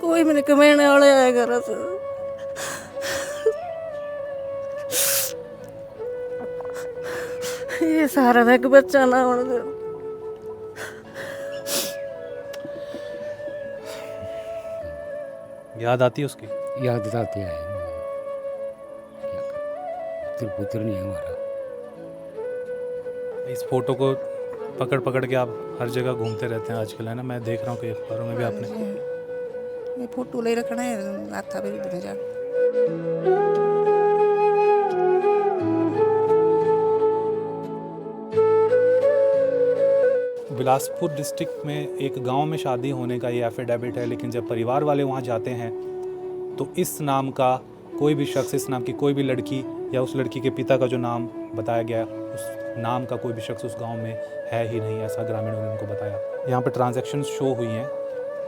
कोई भी नहीं कमाने वाले आए घर से। ये सारा था कि बच्चा ना होने दे। याद आती है उसकी? याद तो आती है, क्या करें, पुत्र पुत्र नहीं है हमारा। इस फोटो को पकड़ पकड़ के आप हर जगह घूमते रहते हैं आजकल, है ना? मैं देख रहा हूँ कि अखबारों में भी आपने। ये फोटो ले रखना है आता भी दिन जा। बिलासपुर डिस्ट्रिक्ट में एक गांव में शादी होने का ये एफिडेविट है, लेकिन जब परिवार वाले वहाँ जाते हैं तो इस नाम का कोई भी शख्स, इस नाम की कोई भी लड़की या उस लड़की के पिता का जो नाम बताया गया, उस नाम का कोई भी शख्स उस गांव में है ही नहीं, ऐसा ग्रामीणों ने उनको बताया। यहाँ पर ट्रांजैक्शन शो हुई हैं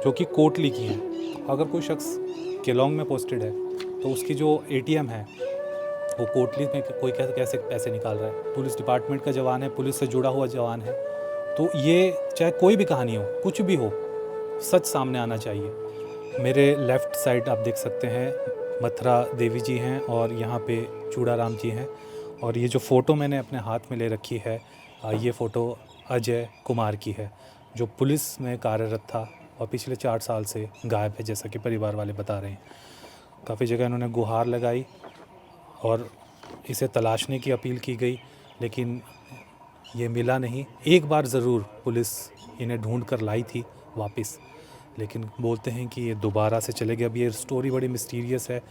जो कि कोटली की हैं। अगर कोई शख्स केलोंग में पोस्टेड है तो उसकी जो एटीएम है वो कोटली में कोई कैसे पैसे निकाल रहा है। पुलिस डिपार्टमेंट का जवान है, पुलिस से जुड़ा हुआ जवान है, तो ये चाहे कोई भी कहानी हो, कुछ भी हो, सच सामने आना चाहिए। मेरे लेफ़्ट साइड आप देख सकते हैं मथुरा देवी जी हैं और यहाँ पे चूड़ाराम जी हैं। और ये जो फ़ोटो मैंने अपने हाथ में ले रखी है, ये फ़ोटो अजय कुमार की है, जो पुलिस में कार्यरत था और पिछले 4 साल से गायब है, जैसा कि परिवार वाले बता रहे हैं। काफ़ी जगह इन्होंने गुहार लगाई और इसे तलाशने की अपील की गई, लेकिन ये मिला नहीं। एक बार ज़रूर पुलिस इन्हें ढूंढ कर लाई थी वापस, लेकिन बोलते हैं कि ये दोबारा से चले गए। अब ये स्टोरी बड़ी मिस्टीरियस है।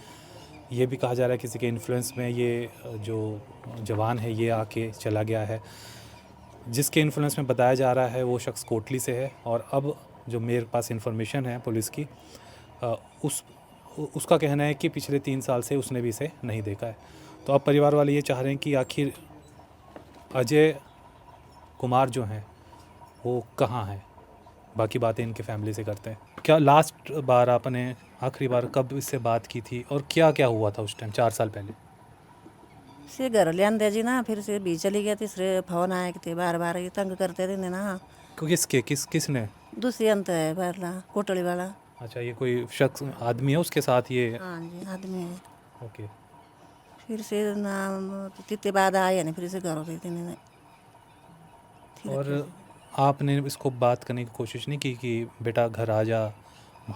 ये भी कहा जा रहा है किसी के इन्फ्लुएंस में ये जो जवान है ये आके चला गया है। जिसके इन्फ्लुएंस में बताया जा रहा है वो शख्स कोटली से है, और अब जो मेरे पास इन्फॉर्मेशन है पुलिस की, उसका कहना है कि पिछले 3 साल से उसने भी इसे नहीं देखा है। तो अब परिवार वाले ये चाह रहे हैं कि आखिर अजय कुमार जो हैं वो कहाँ हैं। बाकी बातें इनके फैमिली से करते हैं। क्या लास्ट बार आपने आखिरी बार कब इससे बात की थी और क्या क्या हुआ था उस टाइम 4 साल पहले? से घर ले आंदे जी ना, फिर से भी चली गया। तीसरे फोन आए थे बार बार, ये तंग करते रहने ना। किसने? दुष्यंत है बारला कोटली वाला। अच्छा, ये कोई शख्स आदमी है उसके साथ ये? हाँ जी, आदमी है। ओके। फिर से ना तिते बाद आए नहीं, फिर से घर गई थी नहीं। और आपने इसको बात करने की कोशिश नहीं की कि बेटा घर आ जा,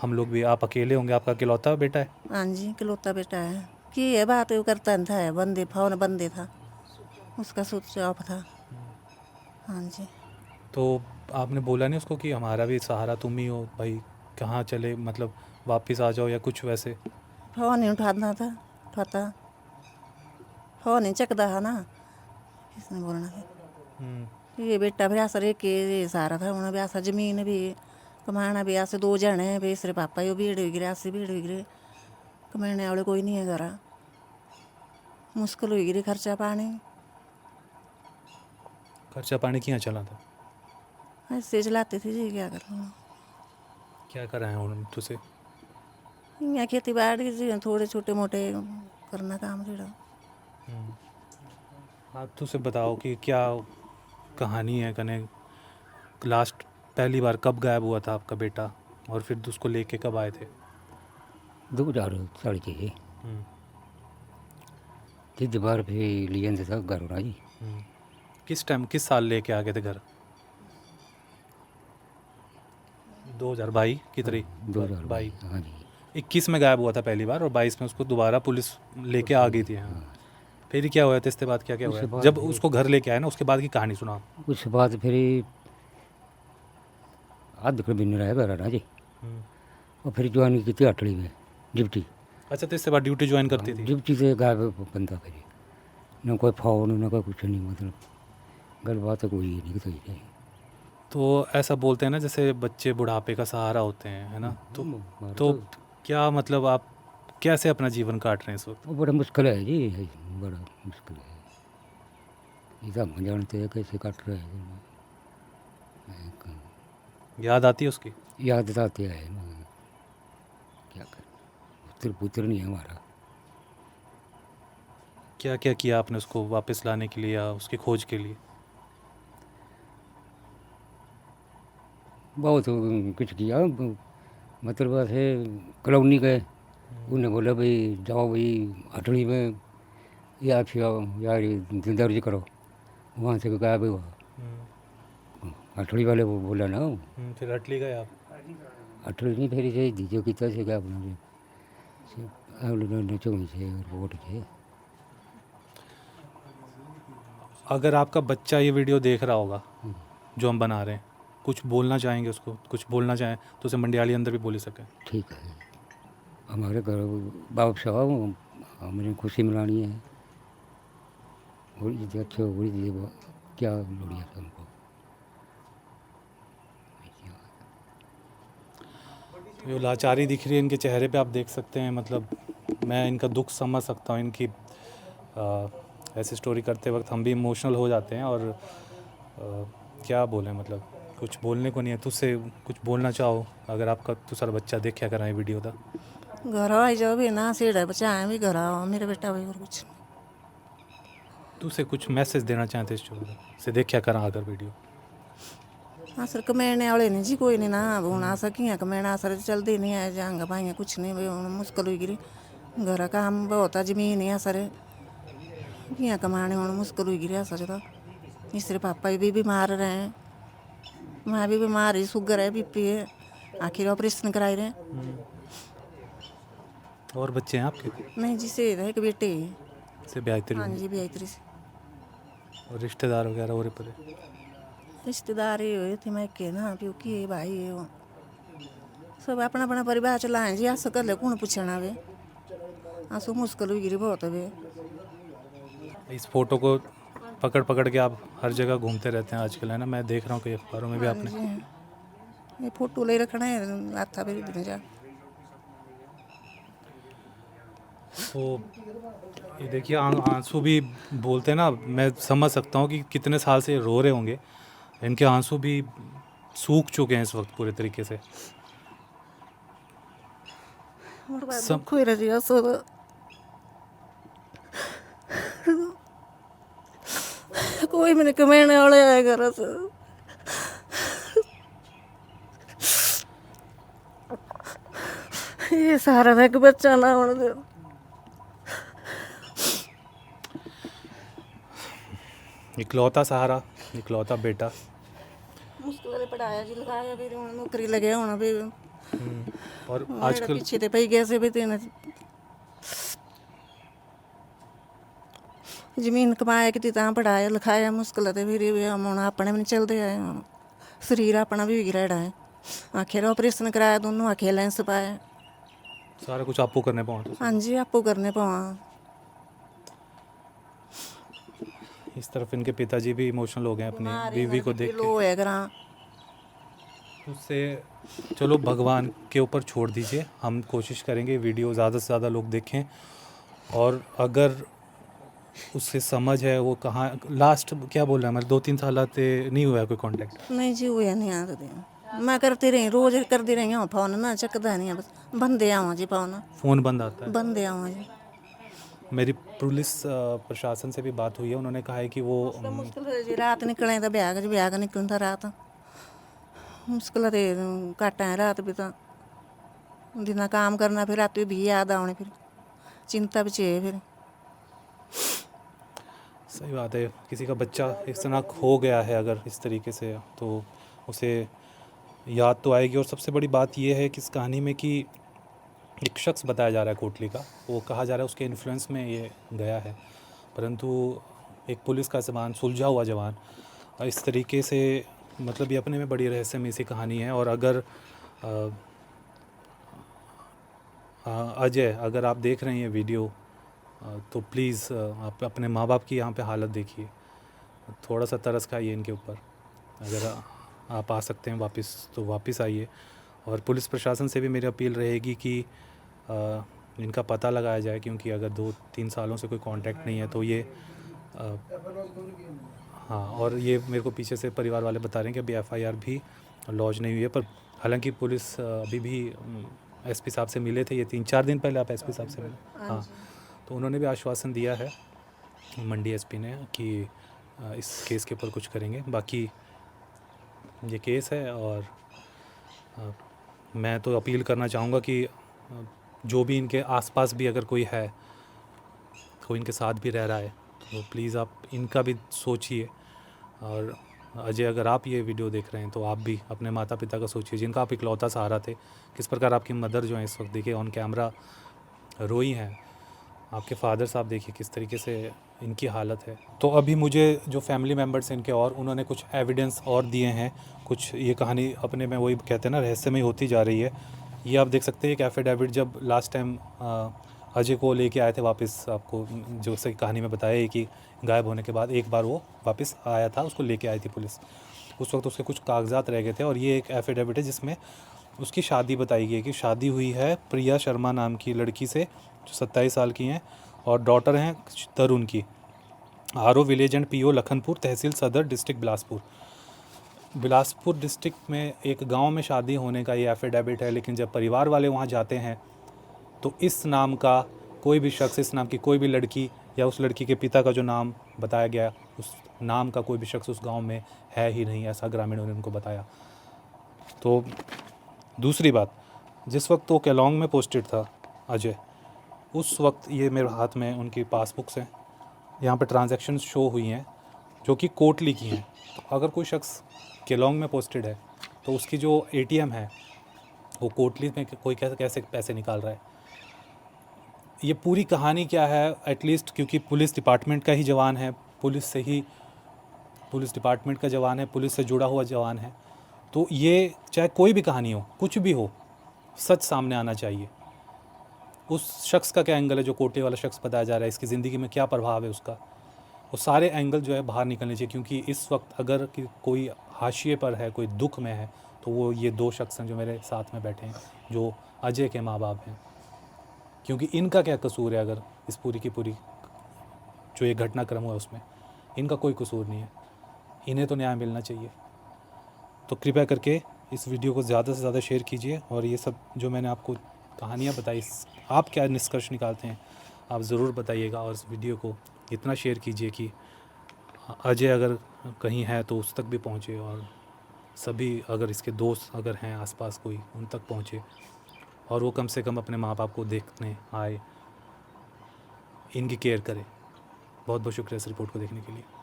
हम लोग भी, आप अकेले होंगे, आपका इकलौता बेटा है? हाँ जी, इकलौता बेटा है। की है बात वो करता नहीं था, बंदे फोन बंदे था, उसका स्विच ऑफ था। हाँ जी। तो आपने बोला नहीं उसको कि हमारा भी सहारा तुम ही हो भाई, कहाँ चले, मतलब वापस आ जाओ या कुछ वैसे? फोन ही उठाना था, उठाता फोन ही चकदा है ना, किसने बोलना था। ये बेटा भी आसरे के सारा था, उन्हें भी आसा जमीन भी कमाना भी आसे 2 जन है, बेसरे पापा यो भीड़ हो गिरे, आसे भीड़ हो गिरे, कमाने वाले कोई नहीं है घर। मुश्किल हो गिरी खर्चा पानी। खर्चा पानी किया चला था? ऐसे चलाते थे जी, क्या करूँ। क्या कराएं उन्होंने तुझसे? यहाँ खेती बाड़ी जी थोड़े छोटे मोटे करना काम थोड़ा। आप तुझसे बताओ कि क्या कहानी है कने, लास्ट पहली बार कब गायब हुआ था आपका बेटा और फिर उसको लेके कब आए थे? 2000 साल के है, तीसरी बार फिर लिया था घर होना जी। किस टाइम, किस साल लेके आ गए थे घर? 2022 की तारीख? 2022, हाँ जी। 21 में गायब हुआ था पहली बार और 22 में उसको दोबारा पुलिस लेके आ गई थी। हाँ, फिर क्या हुआ था इसके बाद, क्या क्या हुआ उसके है? बाद जब फिर- उसको घर लेके आए ना, उसके बाद की कहानी सुनाओ। उसके बाद फिर आध कर भी नहीं रहा घर ना जी। और फिर ज्वाइन की थी अटली में ड्यूटी। अच्छा, तो इसके बाद ड्यूटी ज्वाइन करती थी? ड्यूटी से गायब बंदा फिर न कोई फोन न कोई कुछ नहीं, मतलब गलबात कोई नहीं तो ही। तो ऐसा बोलते हैं ना जैसे बच्चे बुढ़ापे का सहारा होते हैं, है ना? तो क्या मतलब आप कैसे अपना जीवन काट रहे हैं इस वक्त? वो बड़ा मुश्किल है जी, बड़ा मुश्किल है। ये सब हम जानते हैं कैसे काट रहे हैं। याद आती है उसकी? याद तो आती है ना, क्या करें, पुत्र पुत्र नहीं है हमारा। क्या क्या किया आपने उसको वापस लाने के लिए या उसकी खोज के लिए? बहुत कुछ किया, मतलब ऐसे कॉलोनी गए, उन्हें बोला भाई जाओ भाई हटड़ी में या फिर यार दर्ज करो, वहाँ से गायब हुआ। हटड़ी वाले वो बोला ना, फिर हटली गए आप? हटड़ी नहीं फेरी से दीजो की तरह से क्या अपना नचो से वोट से। अगर आपका बच्चा ये वीडियो देख रहा होगा जो हम बना रहे हैं, कुछ बोलना चाहेंगे उसको, कुछ बोलना चाहें तो उसे मंडियाली अंदर भी बोल सकें। ठीक है, हमारे घर बाप साहब हमें खुशी मनानी है, बड़ी अच्छे बड़ी क्या लोड़िया था हमको। जो लाचारी दिख रही है इनके चेहरे पे आप देख सकते हैं, मतलब मैं इनका दुख समझ सकता हूँ। इनकी ऐसी स्टोरी करते वक्त हम भी इमोशनल हो जाते हैं और क्या बोलें, मतलब कुछ बोलने को नहीं है। तुझसे कुछ बोलना चाहो अगर आपका तुसारा बच्चा देखा कराए वीडियो था? घर आई जाओ भी ना सीढ़ा बच्चा आए भी घर आओ मेरे बेटा भाई और कुछ तुझसे कुछ मैसेज देना चाहते इस स्टोरी से देखा करा अगर वीडियो? हाँ सर कमेने वाले नहीं जी कोई नहीं ना हूँ आ सकी कमेना सर चलती नहीं है जांग भाई कुछ नहीं भाई हूँ मुश्किल हुई गिरी घर काम बहुत है जमीन है सर किया कमाने हूँ मुश्किल हुई गिरी सर तो इसरे पापा भी बीमार रहे हैं, माँ भी बीमार है, शुगर है बीपी है, आखिर ऑपरेशन कराए रहे। और बच्चे हैं आपके? नहीं जी से एक बेटे है। से ब्याहतरी हाँ जी बेहतरी से। और रिश्तेदार वगैरह और पर रिश्तेदार ये हुए थे मैं के ना क्योंकि भाई है वो सब अपना अपना परिवार चलाएं जी आस कर ले कौन पूछना वे आंसू मुश्किल हुई गिरी बहुत वे। इस फोटो को पकड़ पकड़ के आप हर जगह घूमते रहते हैं आजकल, है ना? मैं देख रहा हूँ कई अखबारों में भी आपने। ये फोटो ले रखना है आता मेरी दिन जा। तो ये देखिए आंसू भी बोलते हैं ना, मैं समझ सकता हूँ कि कितने साल से रो रहे होंगे। इनके आंसू भी सूख चुके हैं इस वक्त पूरे तरीके से। कोई रजिया सब कोई मैंने कमाने वाले आए घर से ये सारा था कि बच्चा ना होने दे। इकलौता सहारा, इकलौता बेटा। मुश्किल वाले पढ़ाया जी लगाया फिर नौकरी लगे होना भी और आजकल पीछे ते पई गए से भी तीन जमीन कमाया कि ता पढ़ाया लिखाया मुश्किल ते फिर हम अपने भी नहीं चलते आए शरीर अपना भी गिरा है। आखिर ऑपरेशन कराया दोनों आखिर लेंस पाया सारा कुछ आपको करने पाओ। हाँ जी आपको करने पावा। इस तरफ इनके पिताजी भी इमोशनल हो गए अपनी बीवी को देख के। लो है ग्रां उससे चलो भगवान के ऊपर छोड़ दीजिए, हम कोशिश करेंगे वीडियो ज़्यादा से ज़्यादा लोग देखें। और अगर उससे समझ है वो कहाँ लास्ट क्या बोल रहा है, मतलब 2-3 साल नहीं हुआ है कोई कांटेक्ट? नहीं जी हुआ नहीं आते मैं करती रही रोज करती रही हूँ फोन ना चकदा नहीं है बस बंदे आवा जी फ़ोन बंद आता है। बंदे आवा जी। मेरी पुलिस प्रशासन से भी बात हुई है, उन्होंने कहा है कि वो मुश्किल है जी रात निकले तो ब्याग निकलता रात मुश्किल है घट है रात भी तो दिन काम करना फिर रात भी याद आने फिर चिंता भी चाहिए फिर। सही बात है, किसी का बच्चा इस तरह खो गया है अगर इस तरीके से तो उसे याद तो आएगी। और सबसे बड़ी बात यह है कि इस कहानी में कि एक शख्स बताया जा रहा है कोटली का, वो कहा जा रहा है उसके इन्फ्लुएंस में ये गया है, परंतु एक पुलिस का जवान, सुलझा हुआ जवान इस तरीके से, मतलब ये अपने में बड़ी रहस्यमय सी कहानी है। और अगर अजय अगर आप देख रहे हैं ये वीडियो तो प्लीज़ आप अपने माँ बाप की यहाँ पे हालत देखिए, थोड़ा सा तरस खाइए इनके ऊपर। अगर आप आ सकते हैं वापस तो वापस आइए। और पुलिस प्रशासन से भी मेरी अपील रहेगी कि इनका पता लगाया जाए, क्योंकि अगर 2-3 सालों से कोई कांटेक्ट नहीं है तो ये हाँ। और ये मेरे को पीछे से परिवार वाले बता रहे हैं कि अभी एफआईआर भी लॉन्च नहीं हुई है, पर हालांकि पुलिस अभी भी एसपी साहब से मिले थे, ये 3-4 दिन पहले आप एसपी साहब से मिले। हाँ, तो उन्होंने भी आश्वासन दिया है मंडी एसपी ने कि इस केस के ऊपर कुछ करेंगे। बाकी ये केस है और मैं तो अपील करना चाहूँगा कि जो भी इनके आसपास भी अगर कोई है, कोई इनके साथ भी रह रहा है, तो प्लीज़ आप इनका भी सोचिए। और अजय, अगर आप ये वीडियो देख रहे हैं तो आप भी अपने माता पिता का सोचिए, जिनका आप इकलौता सहारा थे। किस प्रकार आपकी मदर जो है इस वक्त देखिए ऑन कैमरा रोई हैं। आपके फादर साहब देखिए किस तरीके से इनकी हालत है। तो अभी मुझे जो फैमिली मेम्बर्स हैं इनके, और उन्होंने कुछ एविडेंस और दिए हैं। कुछ ये कहानी अपने में वही कहते हैं ना, रहस्यमय होती जा रही है। ये आप देख सकते हैं एक एफिडेविट जब लास्ट टाइम अजय को लेके आए थे वापस, आपको जो से कहानी में बताया है कि गायब होने के बाद एक बार वो वापस आया था, उसको लेके आई थी पुलिस। उस वक्त उसके कुछ कागजात रह गए थे, और ये एक एफिडेविट है जिसमें उसकी शादी बताई गई है कि शादी हुई है प्रिया शर्मा नाम की लड़की से, जो 27 साल की हैं, और डॉटर हैं तरुण की। RO village and PO Lakhanpur, tehsil Sadar, district Bilaspur district में एक गांव में शादी होने का ये एफिडेविट है। लेकिन जब परिवार वाले वहां जाते हैं तो इस नाम का कोई भी शख्स, इस नाम की कोई भी लड़की या उस लड़की के पिता का जो नाम बताया गया, उस नाम का कोई भी शख्स उस गांव में है ही नहीं, ऐसा ग्रामीणों ने उनको बताया। तो दूसरी बात, जिस वक्त वो केलोंग में पोस्टेड था अजय, उस वक्त ये मेरे हाथ में उनकी पासबुक्स हैं, यहाँ पे ट्रांजैक्शन शो हुई हैं जो कि कोटली की हैं। तो अगर कोई शख्स केलोंग में पोस्टेड है तो उसकी जो एटीएम है वो कोटली में कोई कैसे पैसे निकाल रहा है। ये पूरी कहानी क्या है, एटलीस्ट क्योंकि पुलिस डिपार्टमेंट का ही जवान है, पुलिस डिपार्टमेंट का जवान है, पुलिस से जुड़ा हुआ जवान है, तो ये चाहे कोई भी कहानी हो, कुछ भी हो, सच सामने आना चाहिए। उस शख्स का क्या एंगल है, जो कोटे वाला शख्स बताया जा रहा है, इसकी ज़िंदगी में क्या प्रभाव है उसका, वो सारे एंगल जो है बाहर निकलने चाहिए। क्योंकि इस वक्त अगर कि कोई हाशिए पर है, कोई दुख में है, तो वो ये दो शख्स हैं जो मेरे साथ में बैठे हैं, जो अजय के माँ बाप हैं। क्योंकि इनका क्या कसूर है, अगर इस पूरी की पूरी जो ये घटनाक्रम हुआ उसमें इनका कोई कसूर नहीं है, इन्हें तो न्याय मिलना चाहिए। तो कृपया करके इस वीडियो को ज़्यादा से ज़्यादा शेयर कीजिए, और ये सब जो मैंने आपको कहानियाँ बताई, आप क्या निष्कर्ष निकालते हैं आप ज़रूर बताइएगा। और इस वीडियो को इतना शेयर कीजिए कि अजय अगर कहीं है तो उस तक भी पहुँचे, और सभी अगर इसके दोस्त अगर हैं आसपास कोई, उन तक पहुँचे, और वो कम से कम अपने माँ बाप को देखने आए, इनकी केयर करें। बहुत बहुत शुक्रिया इस रिपोर्ट को देखने के लिए।